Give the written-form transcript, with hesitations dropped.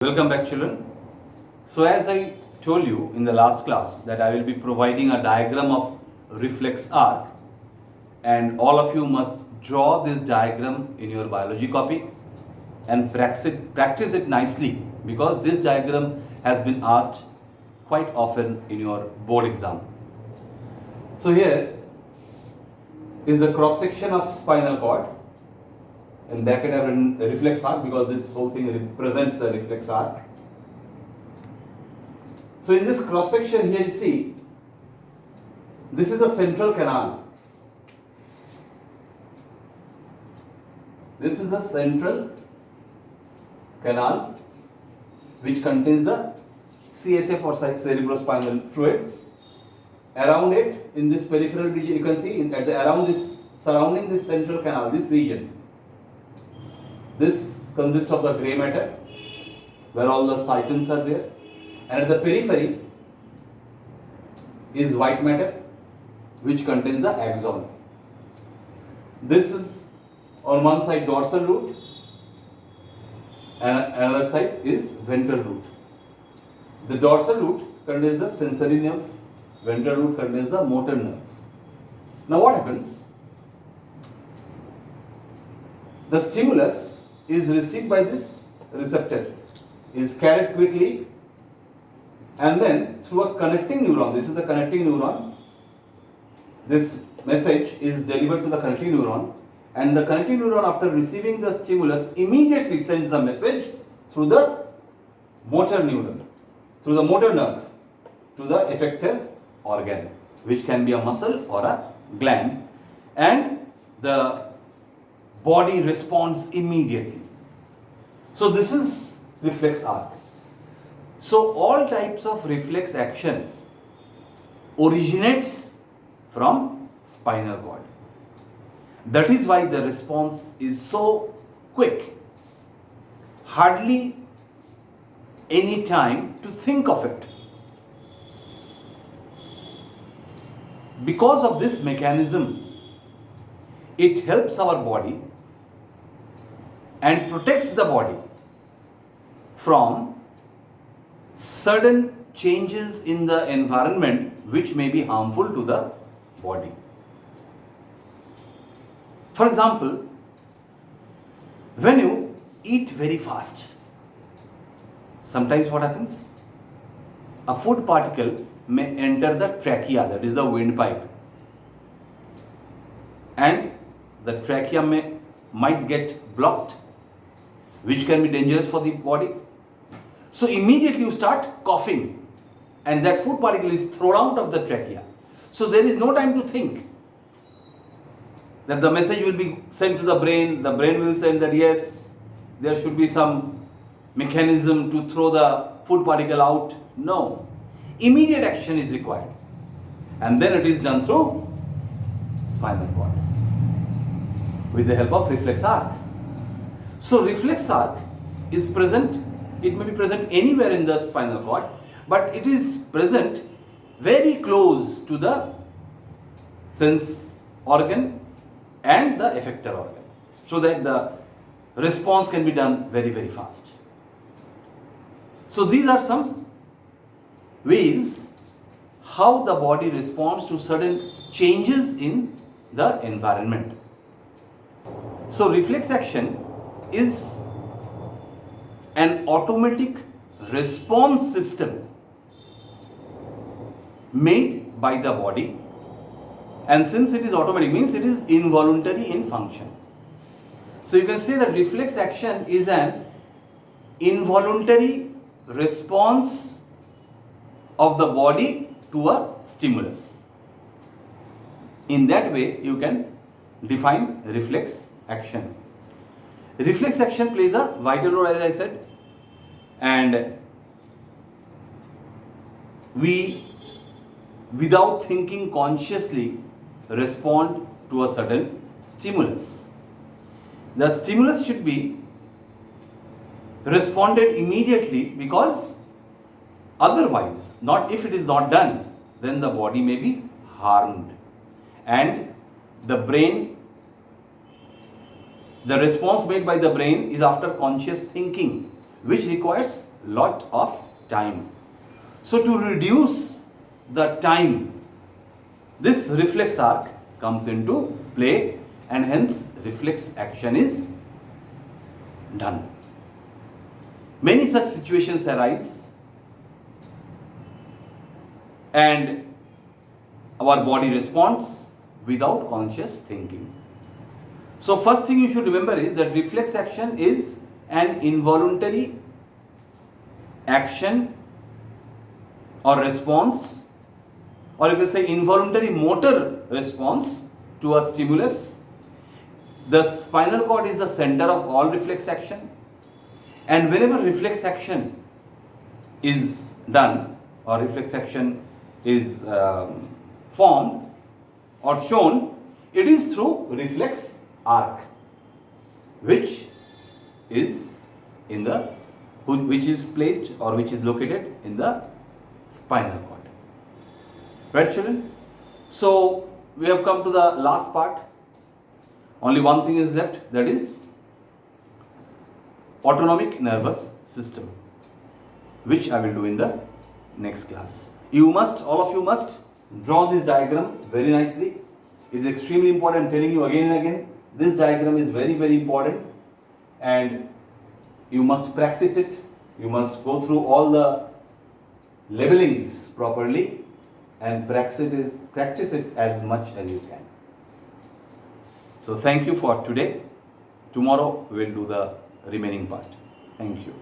Welcome back, children. So as I told you in the last class that I will be providing a diagram of reflex arc, and all of you must draw this diagram in your biology copy and practice it nicely, because this diagram has been asked quite often in your board exam. So here is the cross section of spinal cord. In bracket I have written reflex arc because this whole thing represents the reflex arc. So in this cross section here you see, this is the central canal. This is the central canal which contains the CSF or cerebrospinal fluid. Around it, in this peripheral region, you can see surrounding this central canal, this region. This consists of the grey matter, where all the cytons are there, and at the periphery is white matter, which contains the axon. This is on one side dorsal root, and another side is ventral root. The dorsal root contains the sensory nerve, ventral root contains the motor nerve. Now what happens? The stimulus is received by this receptor, is carried quickly, and then through a connecting neuron, this is the connecting neuron, this message is delivered to the connecting neuron, and the connecting neuron, after receiving the stimulus, immediately sends a message through the motor neuron, through the motor nerve, to the effector organ, which can be a muscle or a gland, and the body responds immediately. So this is reflex arc. So all types of reflex action originates from spinal cord. That is why the response is so quick. Hardly any time to think of it. Because of this mechanism, it helps our body and protects the body from sudden changes in the environment which may be harmful to the body. For example, when you eat very fast, sometimes what happens? A food particle may enter the trachea, that is the windpipe, and the trachea might get blocked, which can be dangerous for the body. So immediately you start coughing, and that food particle is thrown out of the trachea. So there is no time to think that the message will be sent to the brain will send that yes, there should be some mechanism to throw the food particle out. No, immediate action is required, and then it is done through spinal cord with the help of reflex arc. So reflex arc is present, it may be present anywhere in the spinal cord, but it is present very close to the sense organ and the effector organ, so that the response can be done very, very fast. So these are some ways how the body responds to sudden changes in the environment. So reflex action is an automatic response system made by the body, and since it is automatic, means it is involuntary in function. So you can say that reflex action is an involuntary response of the body to a stimulus. In that way you can define reflex action. Reflex action plays a vital role, as I said, and we, without thinking consciously, respond to a sudden stimulus. The stimulus should be responded immediately, because otherwise, if it is not done, then the body may be harmed, and the brain, the response made by the brain is after conscious thinking, which requires lot of time. So to reduce the time, this reflex arc comes into play, and hence reflex action is done. Many such situations arise and our body responds without conscious thinking. So first thing you should remember is that reflex action is an involuntary action or response, or you can say involuntary motor response to a stimulus. The spinal cord is the center of all reflex action, and whenever reflex action is done or reflex action is formed or shown, it is through reflex arc, which is placed or which is located in the spinal cord. Right, children? So we have come to the last part. Only one thing is left, that is autonomic nervous system, which I will do in the next class. All of you must draw this diagram very nicely. It is extremely important. I'm telling you again and again, this diagram is very, very important, and you must practice it. You must go through all the labelings properly and practice it as much as you can. So thank you for today. Tomorrow we will do the remaining part. Thank you.